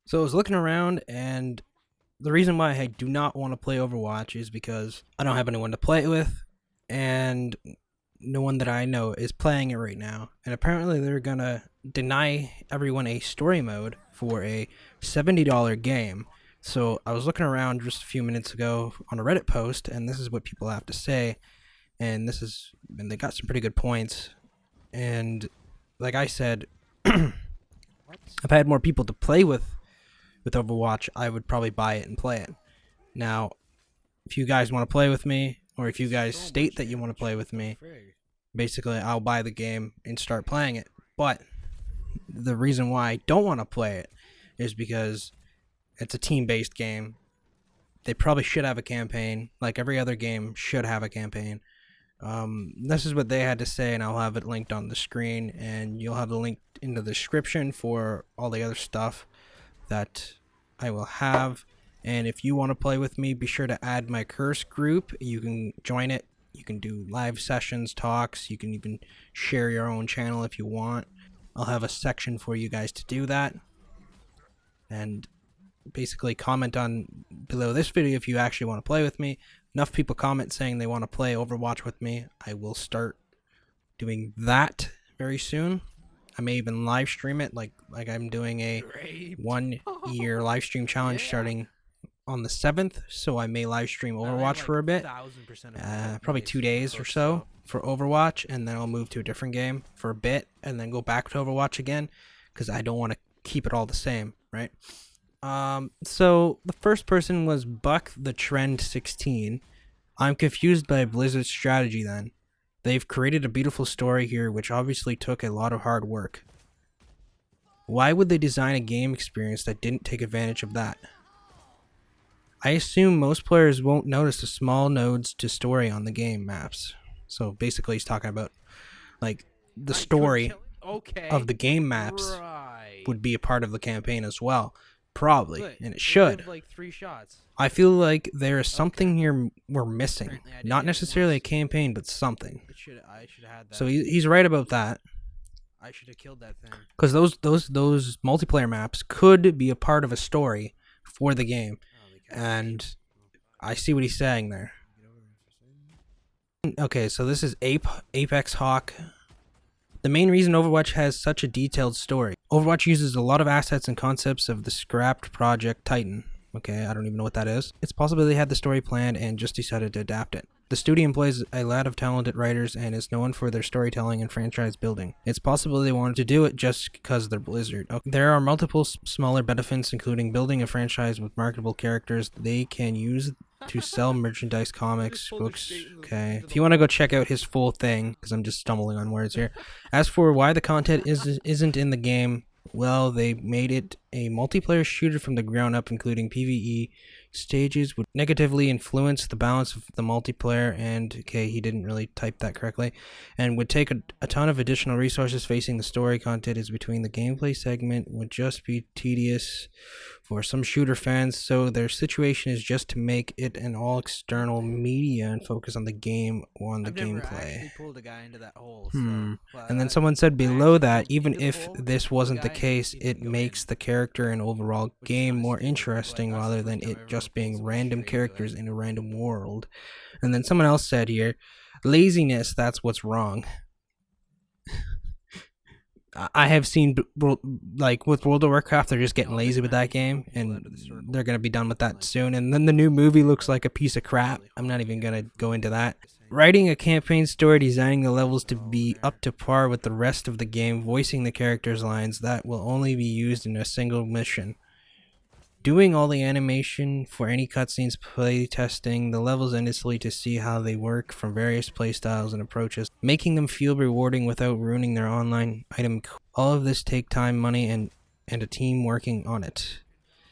So I was looking around, and the reason why I do not want to play Overwatch is because I don't have anyone to play it with, and no one that I know is playing it right now. And apparently, they're gonna deny everyone a story mode for a $70 game. So I was looking around just a few minutes ago on a Reddit post, and this is what people have to say. And they got some pretty good points. And like I said, if I had more people to play with Overwatch, I would probably buy it and play it. Now, if you guys want to play with me, or if you guys state that you want to play with me, basically I'll buy the game and start playing it. But the reason why I don't want to play it is because it's a team-based game. They probably should have a campaign, like every other game should have a campaign. This is what they had to say, and I'll have it linked on the screen, and you'll have the link in the description for all the other stuff that I will have. And if you want to play with me, be sure to add my curse group. You can join it. You can do live sessions, talks. You can even share your own channel if you want. I'll have a section for you guys to do that. And basically comment on below this video if you actually want to play with me. Enough people comment saying they want to play Overwatch with me. I will start doing that very soon. I may even live stream it, like I'm doing a 1 year live stream challenge starting on the 7th. So I may live stream Overwatch for a bit, probably 2 days or so for Overwatch, and then I'll move to a different game for a bit, and then go back to Overwatch again, because I don't want to keep it all the same, right? So the first person was Buck the Trend 16. I'm confused by Blizzard's strategy then. They've created a beautiful story here, which obviously took a lot of hard work. Why would they design a game experience that didn't take advantage of that? I assume most players won't notice the small nodes to story on the game maps. So basically he's talking about, like, the story of the game maps would be a part of the campaign as well. Probably, and it should. I feel like there is something here we're missing. Not necessarily a campaign, but something. So he's right about that. I should have killed that thing. Because those multiplayer maps could be a part of a story for the game, and I see what he's saying there. Okay, so this is Apex Hawk. The main reason Overwatch has such a detailed story. Overwatch uses a lot of assets and concepts of the scrapped Project Titan. Okay, I don't even know what that is. It's possible they had the story planned and just decided to adapt it. The studio employs a lot of talented writers and is known for their storytelling and franchise building. It's possible they wanted to do it just because they're Blizzard. Okay. There are multiple smaller benefits, including building a franchise with marketable characters they can use to sell merchandise, comics, books. Okay, if you want to go check out his full thing, because I'm just stumbling on words here. As for why the content isn't in the game, well, they made it a multiplayer shooter from the ground up, including PvE stages would negatively influence the balance of the multiplayer, and okay, he didn't really type that correctly, and would take a ton of additional resources. Facing the story content is between the gameplay segment would just be tedious for some shooter fans, so their situation is just to make it an all external media and focus on the game or on the gameplay. Pulled a guy into that hole, and then someone said below that, even if this wasn't the case, it makes the character and overall game more interesting rather than it just being random characters in a random world. And then someone else said here, laziness, that's what's wrong. I have seen, like, with World of Warcraft, they're just getting lazy with that game, and they're going to be done with that soon. And then the new movie looks like a piece of crap. I'm not even going to go into that. Writing a campaign story, designing the levels to be up to par with the rest of the game, voicing the characters' lines that will only be used in a single mission. Doing all the animation for any cutscenes, play testing the levels endlessly to see how they work from various playstyles and approaches, making them feel rewarding without ruining their online item. All of this take time, money, and a team working on it.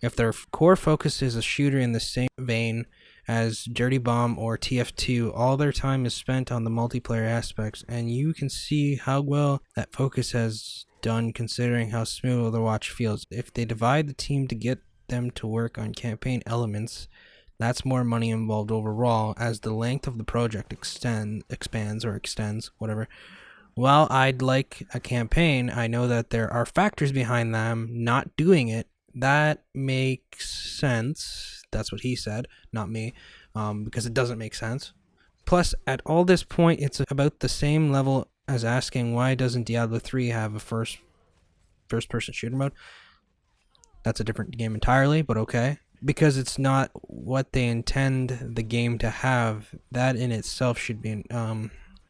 If their core focus is a shooter in the same vein as Dirty Bomb or TF2, all their time is spent on the multiplayer aspects, and you can see how well that focus has done considering how smooth Overwatch feels. If they divide the team to get them to work on campaign elements, that's more money involved overall as the length of the project extends, whatever. While I'd like a campaign, I know that there are factors behind them not doing it That makes sense. That's what he said, not me, because it doesn't make sense. Plus, at all this point, it's about the same level as asking why doesn't Diablo 3 have a first-person shooter mode. That's a different game entirely, but okay. Because it's not what they intend the game to have. That in itself should be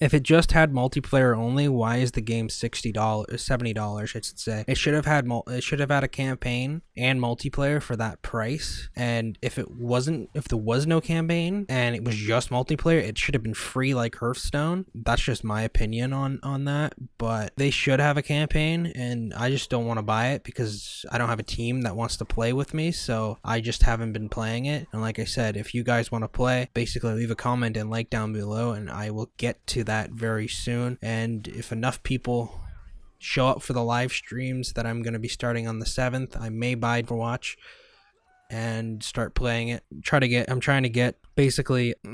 if it just had multiplayer only, why is the game $60, $70? I should say. It should have had a campaign and multiplayer for that price. And if there was no campaign and it was just multiplayer, it should have been free like Hearthstone. That's just my opinion on that. But they should have a campaign, and I just don't want to buy it because I don't have a team that wants to play with me. So I just haven't been playing it. And like I said, if you guys want to play, basically leave a comment and like down below, and I will get to that very soon. And if enough people show up for the live streams that I'm going to be starting on the 7th, I may buy Overwatch and start playing it. I'm trying to get basically, I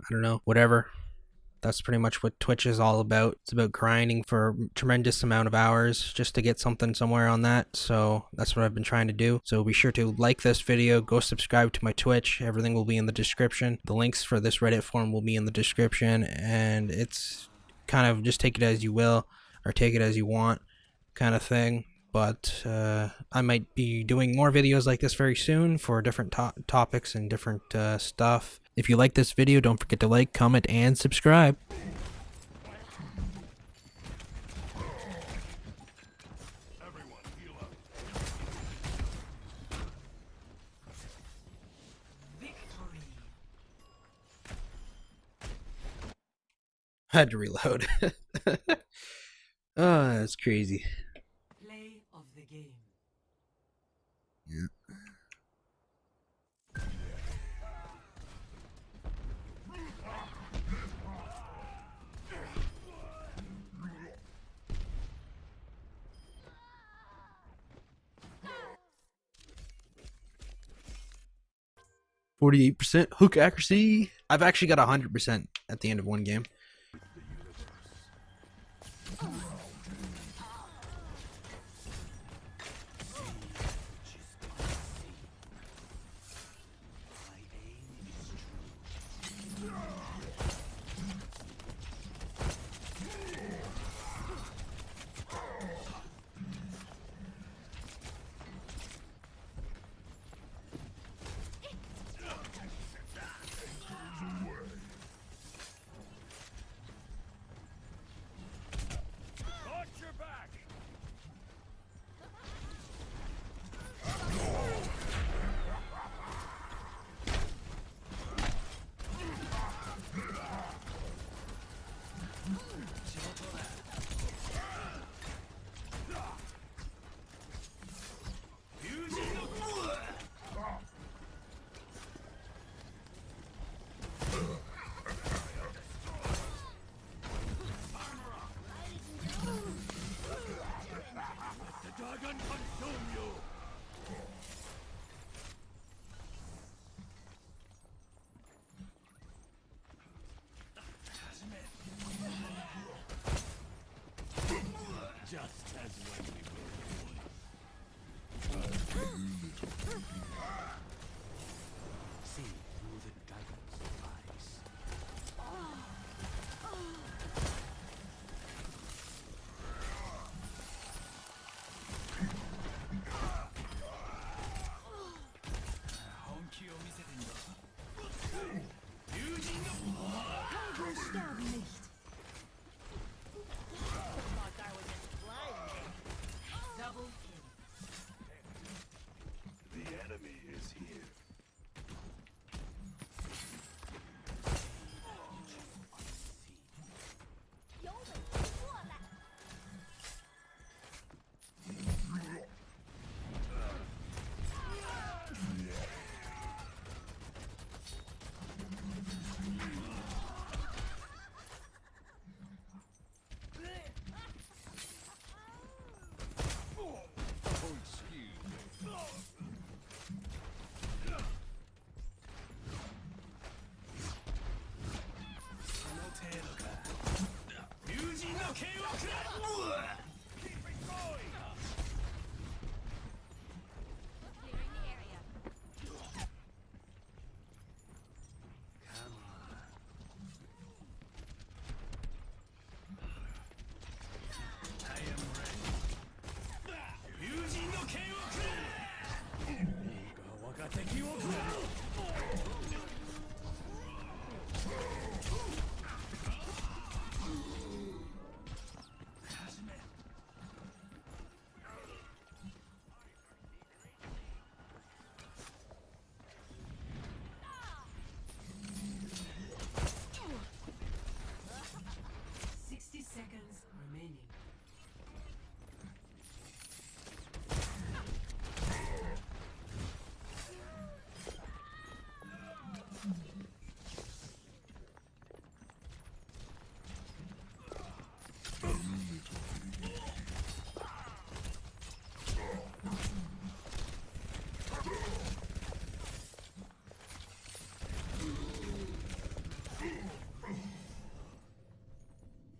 don't know, whatever. That's pretty much what Twitch is all about. It's about grinding for a tremendous amount of hours just to get something somewhere on that. So that's what I've been trying to do. So be sure to like this video, go subscribe to my Twitch. Everything will be in the description. The links for this Reddit forum will be in the description, and it's kind of just take it as you will or take it as you want kind of thing. But I might be doing more videos like this very soon for different topics and different stuff. If you like this video, don't forget to like, comment, and subscribe. Everyone heal up. Victory. I had to reload. Oh, that's crazy. Play of the game. Yeah. %, hook accuracy. I've actually got 100% at the end of one game.